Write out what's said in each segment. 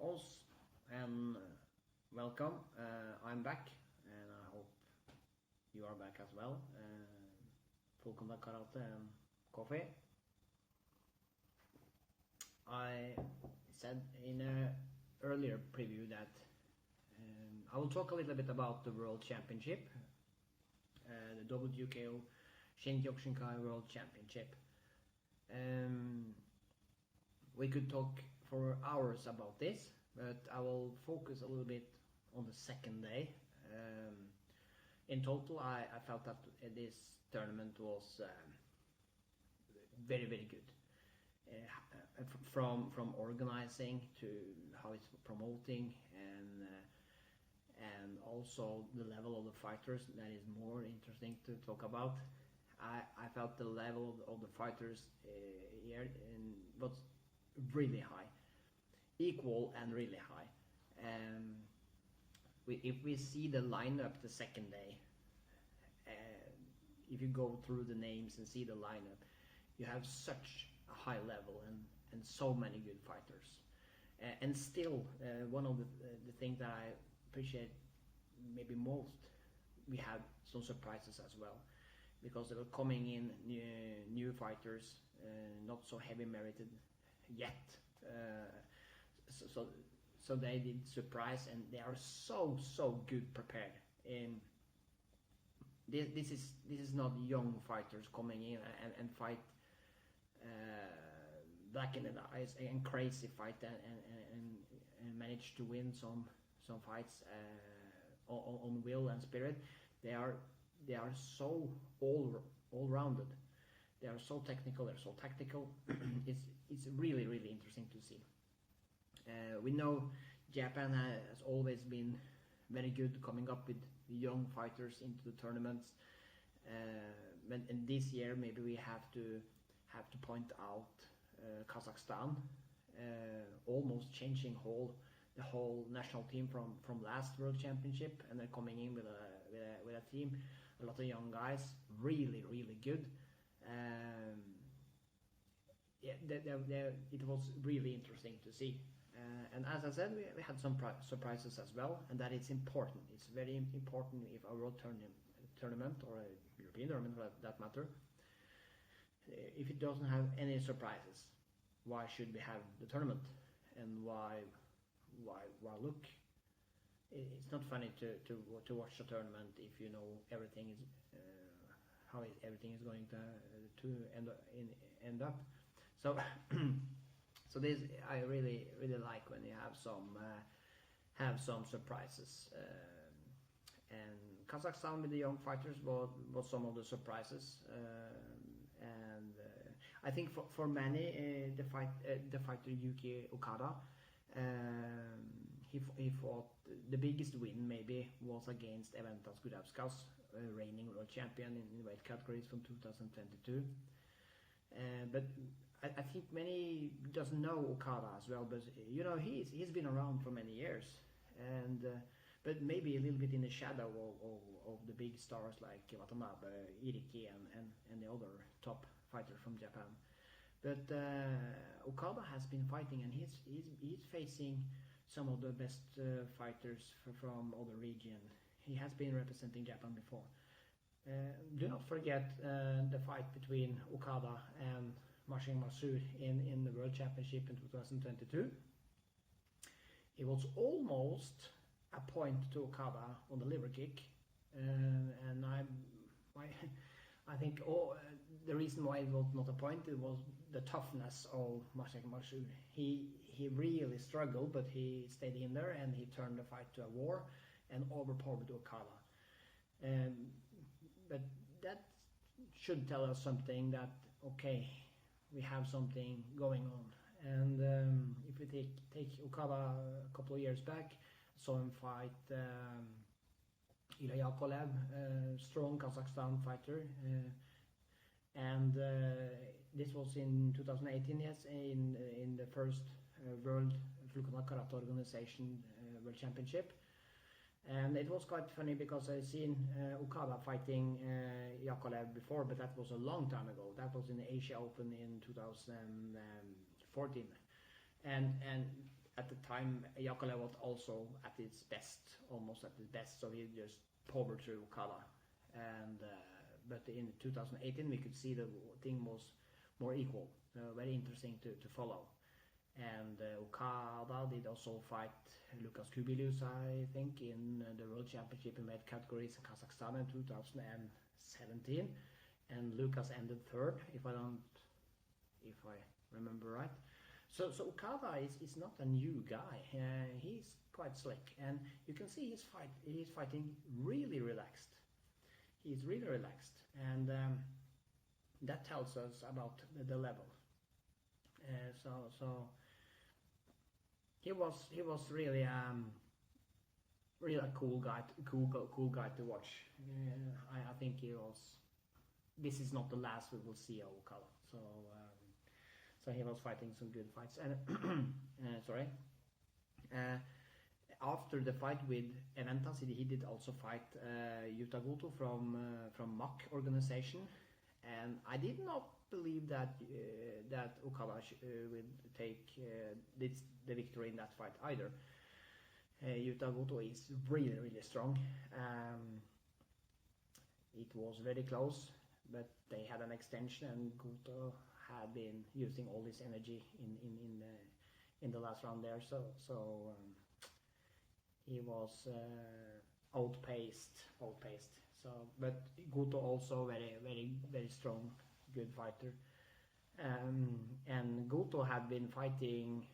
Os and welcome. I'm back, and I hope you are back as well. Full Contact Karate and Coffee. I said in an earlier preview that I will talk a little bit about the World Championship, the WKO Shin-Kyokushinkai World Championship. We could talk for hours about this, but I will focus a little bit on the second day. In total, I felt that this tournament was very, very good. From organizing to how it's promoting and also the level of the fighters, that is more interesting to talk about. I felt the level of the fighters here was really high, equal and really high. If we see the lineup the second day, if you go through the names and see the lineup, you have such a high level and so many good fighters. And still, one of the things that I appreciate maybe most, we had some surprises as well, because they were coming in new fighters, not so heavy merited yet. So they did surprise, and they are so good prepared. This is not young fighters coming in and fight black in the eyes and crazy fight and manage to win some fights on will and spirit. They are so all rounded. They are so technical. They're so tactical. It's really interesting to see. We know Japan has always been very good coming up with young fighters into the tournaments. And this year maybe we have to point out Kazakhstan almost changing the whole national team from last World Championship, and they're coming in with a team, a lot of young guys, really good. It was really interesting to see. And as I said, we had some surprises as well, and that is important. It's very important if a world tournament or a European tournament for that matter, if it doesn't have any surprises, why should we have the tournament? And why look? It's not funny to watch a tournament if you know everything is how everything is going to end up. So so this I really like when you have some surprises. And Kazakhstan with the young fighters was some of the surprises. And I think for many the fighter Yuki Okada, he fought the biggest win maybe was against Eventas Gudavskas, reigning world champion in weight categories from 2022. But I think many doesn't know Okada as well, but you know he's been around for many years, and but maybe a little bit in the shadow of the big stars like Watanabe, Iriki, and the other top fighter from Japan. But Okada has been fighting, and he's facing some of the best fighters from other region. He has been representing Japan before. Do not forget the fight between Okada and Mashin Masur in the World Championship in 2022. It was almost a point to Okada on the liver kick, and I think the reason why it was not a point, it was the toughness of Mashin Masur. He really struggled, but he stayed in there and he turned the fight to a war and overpowered Okada. But that should tell us something that, okay, we have something going on. And if we take Okada a couple of years back, saw him fight Ilya Yakolev, strong Kazakhstan fighter. And this was in 2018, yes, in the first World Full Contact Karate Organization World Championship. And it was quite funny because I seen Okada fighting Yakolev before, but that was a long time ago. That was in the Asia Open in 2014. And at the time Okada was also at its best, almost at his best. So he just powered through Okada, and but in 2018 we could see the thing was more equal. Very interesting to follow. And Okada did also fight Lucas Kubilius, I think, in the World Championship in weight categories in Kazakhstan in 2017, and Lucas ended third, if I remember right. So Okada is not a new guy. He's quite slick, and you can see he's fighting really relaxed. He's really relaxed, and that tells us about the level. So he was really really a cool guy to watch. I think he was. This is not the last we will see of Okada. So he was fighting some good fights. And sorry. After the fight with Eventas, he did also fight Yuta Goto from MAC organization, and I did not believe that Okada would take the victory in that fight either. Yuta Goto is really strong. It was very close, but they had an extension, and Goto had been using all his energy in the last round there. So he was outpaced. So, but Goto also very strong, good fighter. And Goto had been fighting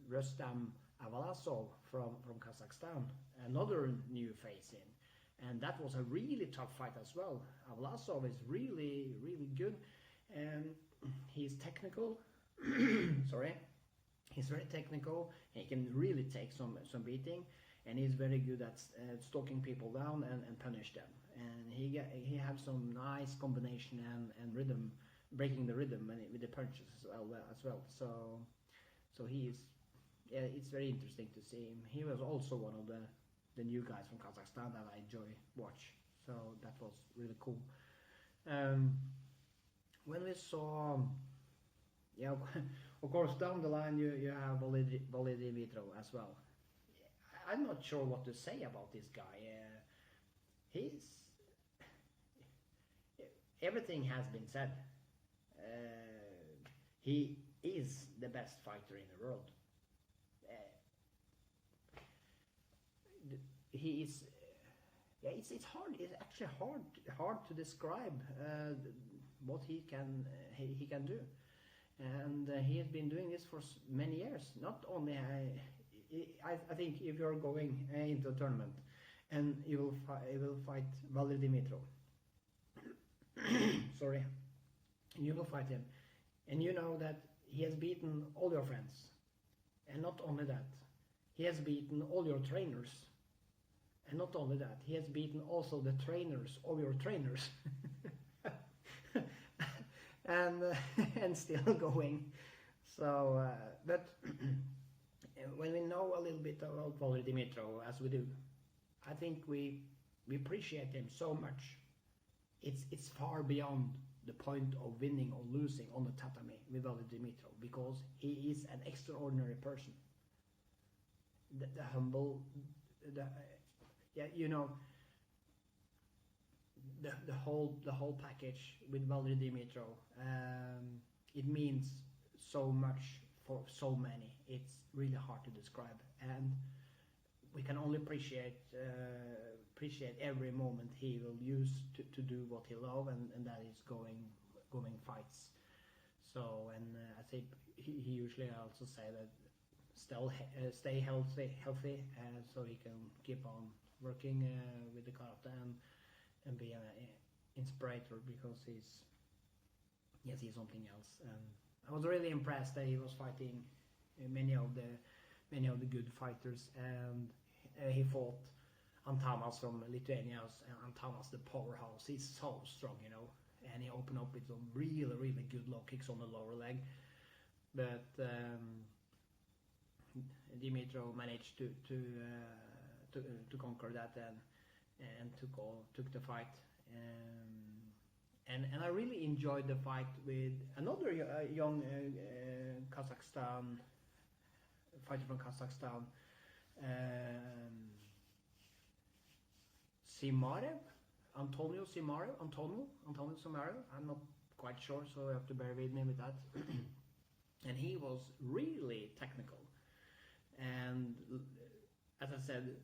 Rustam Avalasov from Kazakhstan, another new face in, and that was a really tough fight as well. Avalasov is really good, and he's technical. Sorry. He's very technical. He can really take some beating, and he's very good at stalking people down and punish them. And he has some nice combination and rhythm, breaking the rhythm with the punches as well. So he is. Yeah, it's very interesting to see him. He was also one of the new guys from Kazakhstan that I enjoy watch. So that was really cool. When we saw. Yeah, of course, down the line you have Valeri Dimitrov as well. I'm not sure what to say about this guy. Everything has been said. He is the best fighter in the world. He is. Yeah, it's hard. It's actually hard to describe what he can do. And he has been doing this for many years. Not only, I think if you're going into a tournament and you will fight Valeri Dimitrov, sorry, you will fight him, and you know that he has beaten all your friends, and not only that, he has beaten all your trainers, and not only that, he has beaten also the trainers of your trainers. And still going. So, but when we know a little bit about Valeri Dimitrov, as we do, I think we appreciate him so much. It's far beyond the point of winning or losing on the tatami with Valeri Dimitrov, because he is an extraordinary person. The humble, yeah, you know. The whole package with Valeri Dimitrov, it means so much for so many. It's really hard to describe, and we can only appreciate every moment he will use to do what he loves, and that is going fights. So, and I think he usually also say that stay healthy, so he can keep on working with the karate and be an inspirator, because he's something else. And I was really impressed that he was fighting many of the good fighters, and he fought Antanas from Lithuania, and Antanas the powerhouse. He's so strong, you know, and he opened up with some really good low kicks on the lower leg, but Dimitrov managed to conquer that and took the fight, and I really enjoyed the fight with another young Kazakhstan fighter from Kazakhstan, Zimarev, Antonio Zimarev. I'm not quite sure, so you have to bear with me with that. And he was really technical, and as I said,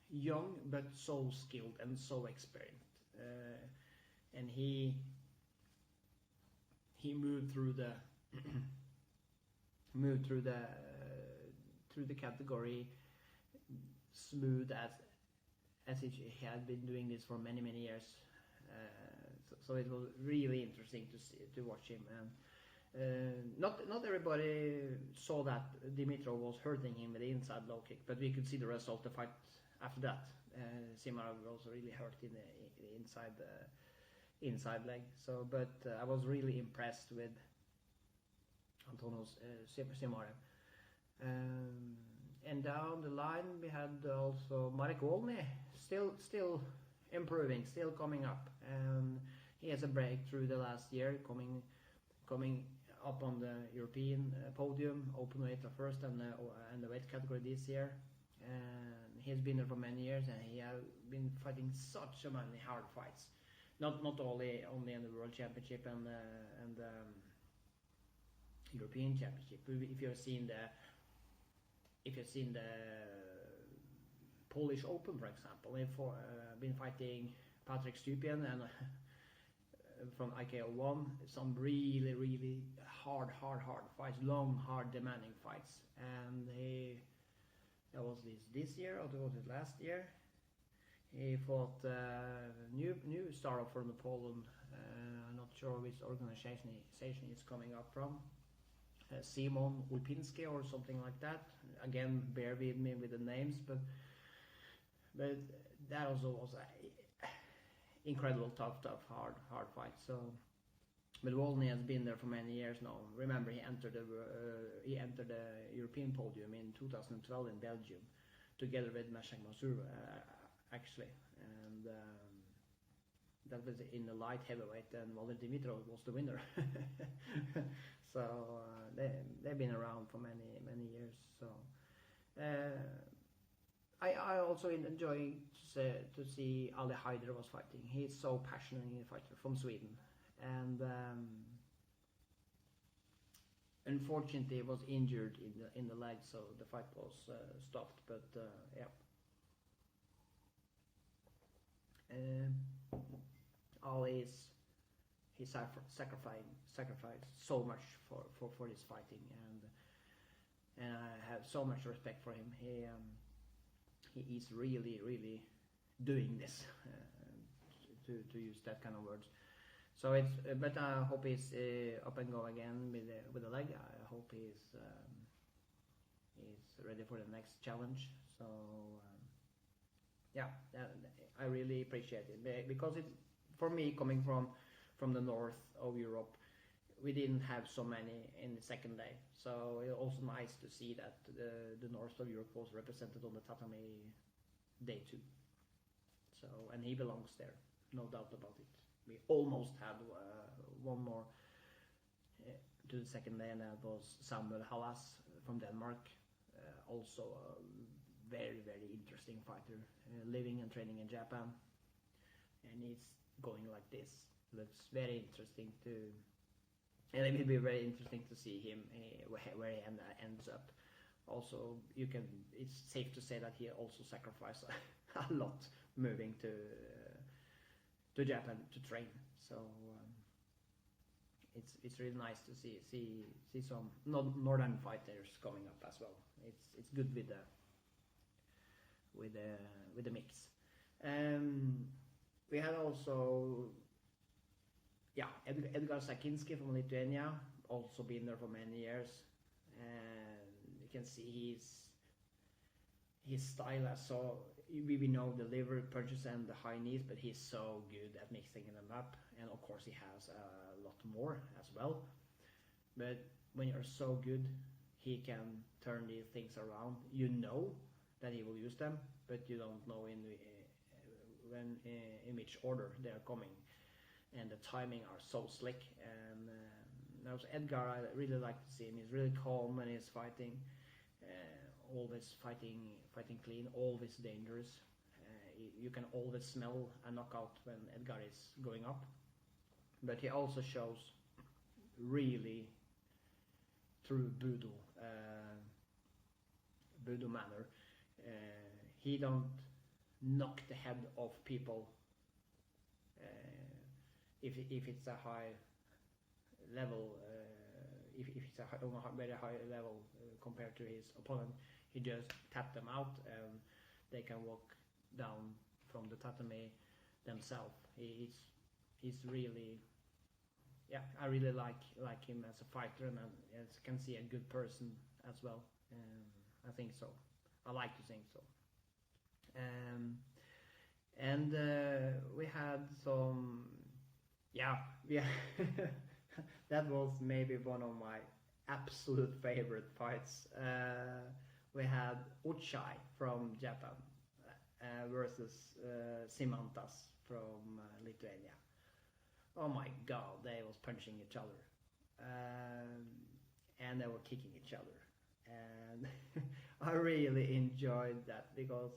young but so skilled and so experienced. And he moved through the through the category smooth as he had been doing this for many years. So it was really interesting to watch him. And not everybody saw that Dimitrov was hurting him with the inside low kick, but we could see the result of the fight after that. Zimarev was really hurt in the inside leg. So, but I was really impressed with Antonio Zimarev. And down the line we had also Marek Wolny, still improving, still coming up. And he has a breakthrough the last year, coming up on the European podium, open weight first and the weight category this year. And he's been there for many years, and he has been fighting such a many hard fights. Not only in the World Championship and European Championship. If you've seen the Polish Open, for example, they've been fighting Patrick Stupien and from IKO1, some really hard fights, long, hard, demanding fights. And that was this year, or was it last year? He fought new star from Poland. I'm not sure which organization is coming up from. Simon Ulpinski or something like that. Again, bear with me with the names, but that also was a incredible, tough, hard fight. So, but Wolny has been there for many years now. Remember, he entered the European podium in 2012 in Belgium, together with Meshach Mansour, actually, and that was in the light heavyweight, and Valeri Dimitrov was the winner. So they've been around for many years. So I also enjoy to see Ali Haider was fighting. He's so passionate fighter from Sweden, and unfortunately he was injured in the leg, so the fight was stopped. But yeah. Ali he sacrificed so much for this fighting, and I have so much respect for him. He is really doing this, to use that kind of words. So it's but I hope he's up and go again with the leg. I hope he's ready for the next challenge. So yeah, I really appreciate it, because it, for me, coming from the north of Europe, we didn't have so many in the second day. So it's also nice to see that the north of Europe was represented on the tatami day 2. So, and he belongs there, no doubt about it. We almost had one more to the second day, and that was Samuel Halas from Denmark, also a very interesting fighter, living and training in Japan, and he's going like this. Looks very interesting and it will be very interesting to see him where he ends up. Also, it's safe to say that he also sacrificed a lot moving to Japan to train. So it's really nice to see some northern fighters coming up as well. It's good with the mix. We had also Edgar Secinski from Lithuania, also been there for many years, and you can see his style. We know the liver punches and the high knees, but he's so good at mixing them up, and of course he has a lot more as well. But when you're so good, he can turn these things around. You know that he will use them, but you don't know in which order they are coming. And the timing are so slick, and now also Edgar, I really like to see him. He's really calm when he's fighting, always fighting clean, always dangerous. You can always smell a knockout when Edgar is going up. But he also shows really true Budo manner. He don't knock the head off people if it's a high level, if it's on a very high level compared to his opponent. He just tap them out and they can walk down from the tatami themselves. He's really, yeah, I really like him as a fighter, and as you can see, a good person as well. I think so. I like to think so. And we had some, yeah. That was maybe one of my absolute favorite fights. We had Ochiai from Japan versus Simantas from Lithuania. Oh my god, they was punching each other. And they were kicking each other. And I really enjoyed that because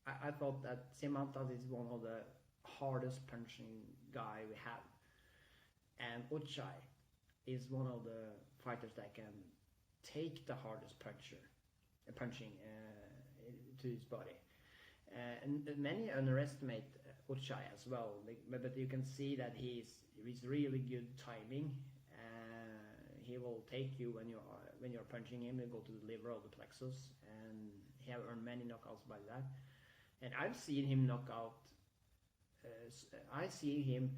I thought that Simantas is one of the hardest punching guy we have. And Ochiai is one of the fighters that can take the hardest punching to his body. And many underestimate Ochiai as well, but you can see that he's really good timing. He will take you when you're punching him and go to the liver or the plexus, and he have earned many knockouts by that. And I've seen him knock out. I see him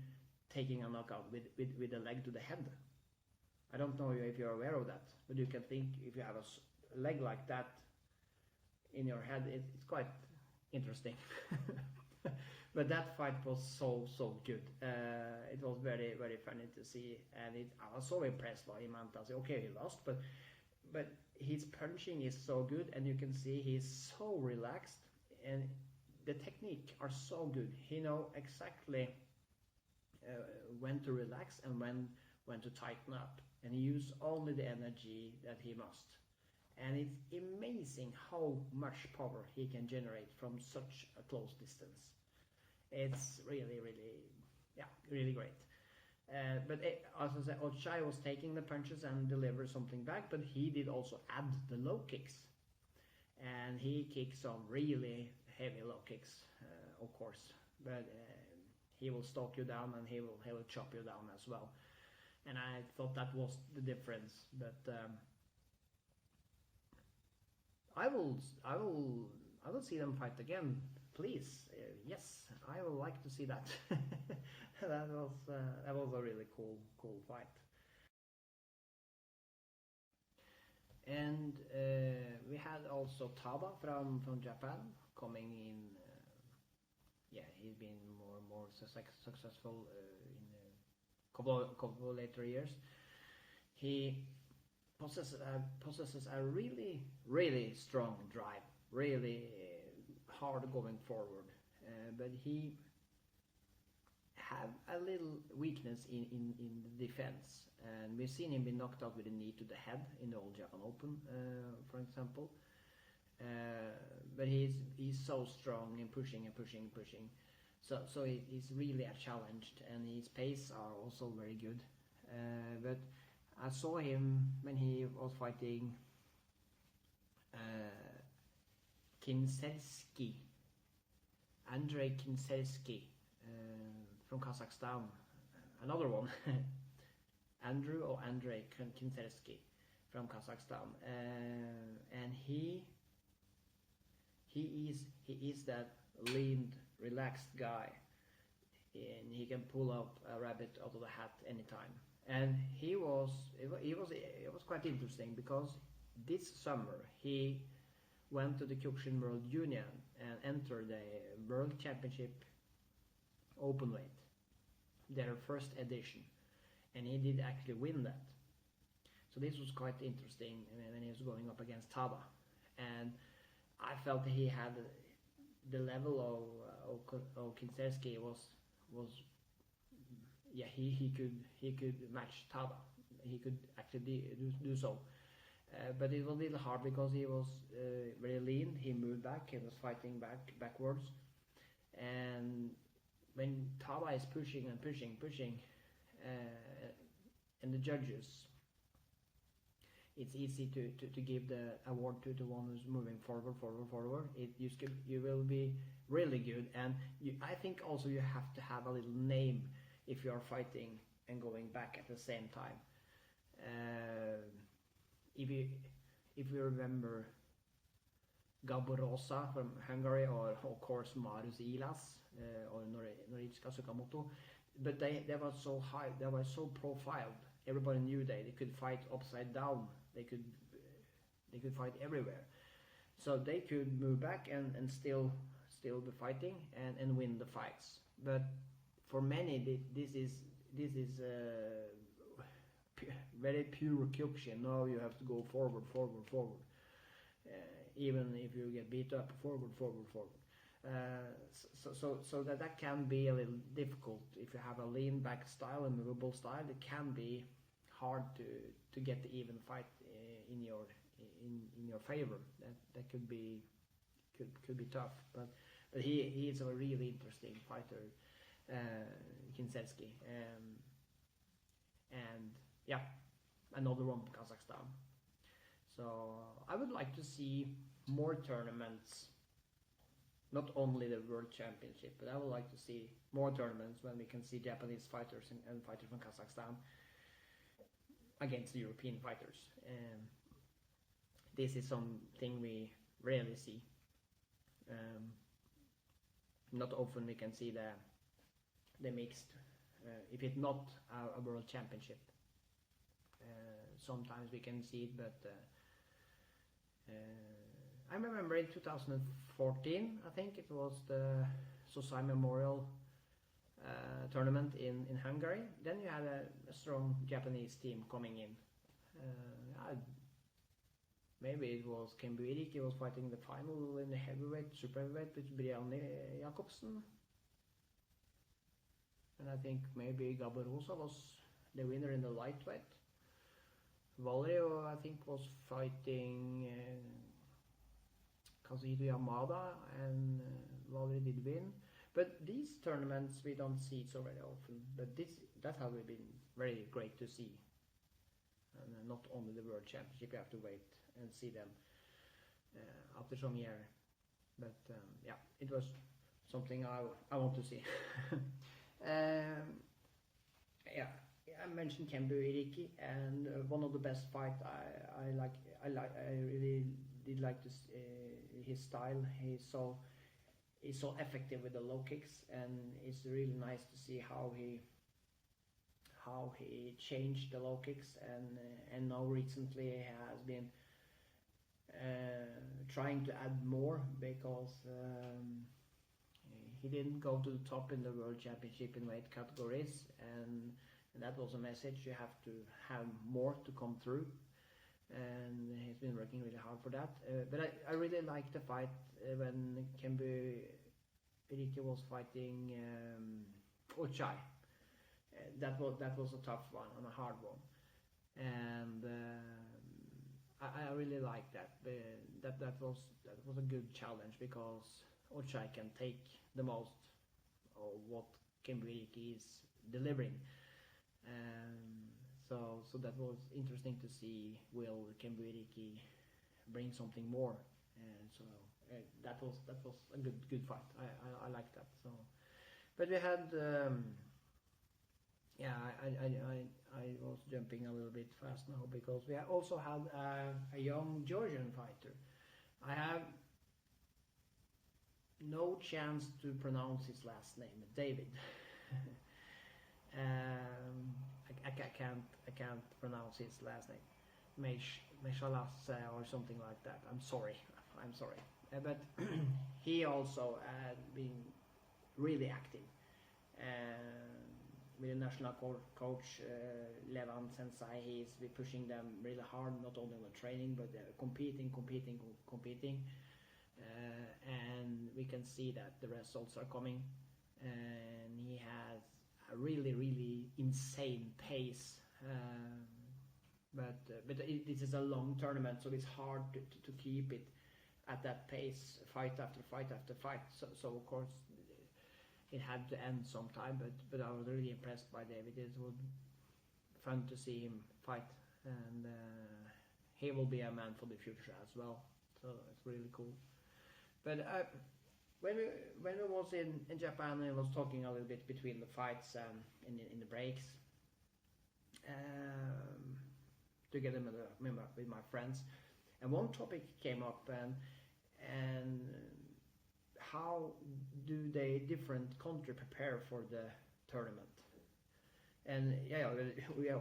taking a knockout with a leg to the head. I don't know if you're aware of that, but you can think if you have a leg like that in your head, it's quite interesting. But that fight was so good. It was very funny to see, and I was so impressed by Imantas. Okay, he lost, but his punching is so good, and you can see he's so relaxed, and the technique are so good. He know exactly when to relax and when to tighten up, and he use only the energy that he must. And it's amazing how much power he can generate from such a close distance. It's really great. But as I said, Ochiai was taking the punches and deliver something back, but he did also add the low kicks, and he kicked some really heavy low kicks, of course. But he will stalk you down, and he will chop you down as well. And I thought that was the difference. But I will see them fight again, please. Yes, I would like to see that. that was a really cool fight. And we had also Taba from Japan coming in. He's been more and more successful in a couple of later years. He possesses a really strong drive, really hard going forward, but he have a little weakness in the defense, and we've seen him be knocked out with a knee to the head in the Old Japan Open, for example. But he's so strong in pushing. So he's really a challenge, and his pace are also very good. But I saw him when he was fighting Andrei Kinselski from Kazakhstan. Another one, Andrei Kinselski from Kazakhstan, and he is that lean, relaxed guy, and he can pull up a rabbit out of the hat anytime. And it was quite interesting because this summer he went to the Kyokushin World Union and entered the World Championship Openweight, their first edition, and he did actually win that. So this was quite interesting when he was going up against Taba, and I felt that he had the level of Kinselski was he could match Taba he could actually do so. But it was a little hard because he was very lean. He moved back. He was fighting backwards, and when Taba is pushing and pushing, and the judges, it's easy to give the award to the one who's moving forward. You will be really good, and I think also you have to have a little name if you are fighting and going back at the same time. If you remember Gaborosa from Hungary, or of course Marius Ilas or Noritsika Sukamoto, but they were so high, they were so profiled. Everybody knew they could fight upside down. They could fight everywhere, so they could move back and still be fighting and win the fights. But for many, this is very pure Kyokushin. Now you have to go forward. Even if you get beat up, forward. So that can be a little difficult if you have a lean back style and movable style. It can be hard to get the even fight in your favor. That could be tough. But he is a really interesting fighter, Kinselski, and yeah, another one from Kazakhstan. So I would like to see more tournaments, not only the World Championship, but I would like to see more tournaments when we can see Japanese fighters and fighters from Kazakhstan against the European fighters. This is something we rarely see. Not often we can see the mixed, if it's not a World Championship. Sometimes we can see it, but I remember in 2014, I think it was the Sosai Memorial tournament in Hungary. Then you had a strong Japanese team coming in. Maybe it was Kembu Iriki was fighting the final in the heavyweight, super heavyweight with Brianne Jacobsen. And I think maybe Gabarosa was the winner in the lightweight. Valeri, I think, was fighting Kazuhito Yamada, and Valeri did win. But these tournaments we don't see so very often. But that has been very great to see. And not only the World Championship, you have to wait and see them after some year. But yeah, it was something I want to see. Yeah, I mentioned Kembu Iriki, and one of the best fights I really did like his style. He's so effective with the low kicks, and it's really nice to see how he changed the low kicks, and now recently he has been trying to add more, because he didn't go to the top in the World Championship in weight categories, and that was a message. You have to have more to come through, and he's been working really hard for that. But I really liked the fight when Kembu Iriki was fighting Ochiai. That was a tough one and a hard one, and I really liked that. That was a good challenge, because Ochiai can take the most of what Kembu Iriki is delivering. So that was interesting to see. Will Kembu Iriki bring something more? And so that was a good fight. I like that. So, but we had yeah, I was jumping a little bit fast now, because we also had a young Georgian fighter. I have no chance to pronounce his last name, David. I can't pronounce his last name, Meshalas or something like that. I'm sorry. But he also had been really active, with the national coach Levan Sensei. He's been pushing them really hard, not only on the training, but competing, and we can see that the results are coming, and he has a really insane pace. this is a long tournament, so it's hard to keep it at that pace, fight after fight after fight. So of course it had to end sometime. But I was really impressed by David. It was fun to see him fight, and he will be a man for the future as well. So it's really cool. But when we was in Japan, I was talking a little bit between the fights and in the breaks, together with my friends, and one topic came up, and how do they different country prepare for the tournament? And yeah, we are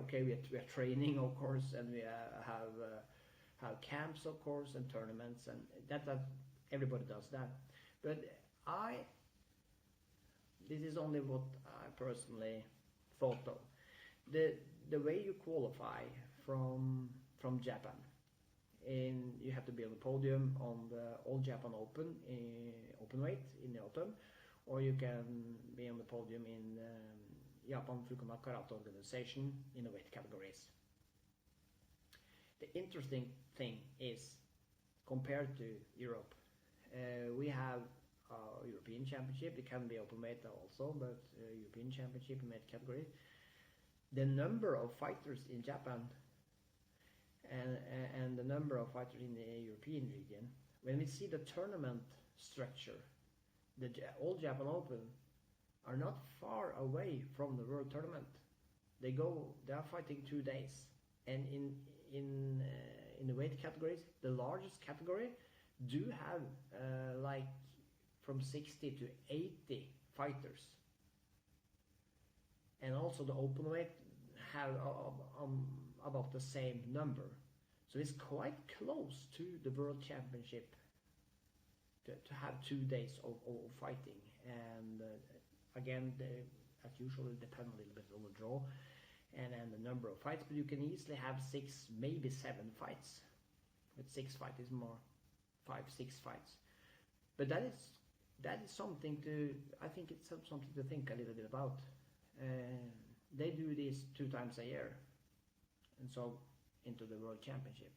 training, of course, and we have camps, of course, and tournaments, and that everybody does that. But this is only what I personally thought of. The way you qualify from Japan, you have to be on the podium on the All Japan Open weight in the autumn, or you can be on the podium in Japan Fukuoka Karate Organization in the weight categories. The interesting thing is, compared to Europe, we have a European Championship. It can be open weight also, but European Championship in weight category. The number of fighters in Japan and the number of fighters in the European region, when we see the tournament structure, the All Japan Open are not far away from the World Tournament. They are fighting 2 days, and in the weight categories, the largest category do have like from 60 to 80 fighters, and also the open weight have about the same number. So it's quite close to the World Championship to have 2 days of fighting. And again, as usual, it depends a little bit on the draw and the number of fights, but you can easily have 6, maybe 7 fights. But 6 fights is more, 5, 6 fights. But that is something I think it's something to think a little bit about. They do this 2 times a year, and so into the World Championship,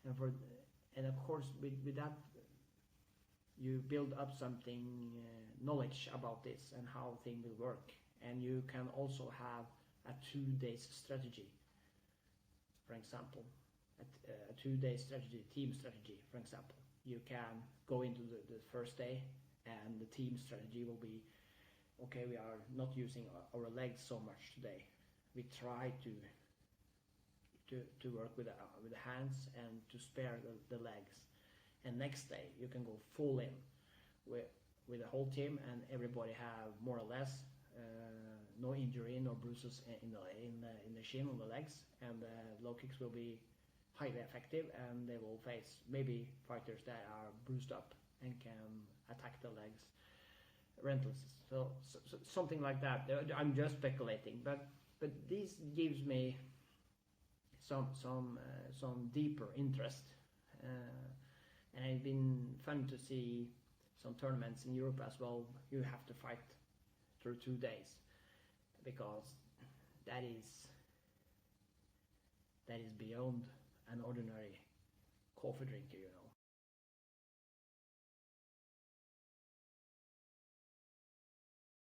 and of course with that you build up something knowledge about this and how things will work, and you can also have a 2 days strategy. For example, a 2 day strategy, team strategy. For example, you can go into the first day, and the team strategy will be, okay, we are not using our legs so much today. We try to work with the hands and to spare the legs. And next day you can go full in with the whole team, and everybody have more or less no injury, no bruises in the shin or the legs, and the low kicks will be highly effective, and they will face maybe fighters that are bruised up and can attack the legs relentlessly. So something like that. I'm just speculating, but this gives me some deeper interest, and it's been fun to see some tournaments in Europe as well. You have to fight through 2 days, because that is beyond an ordinary coffee drinker, you know.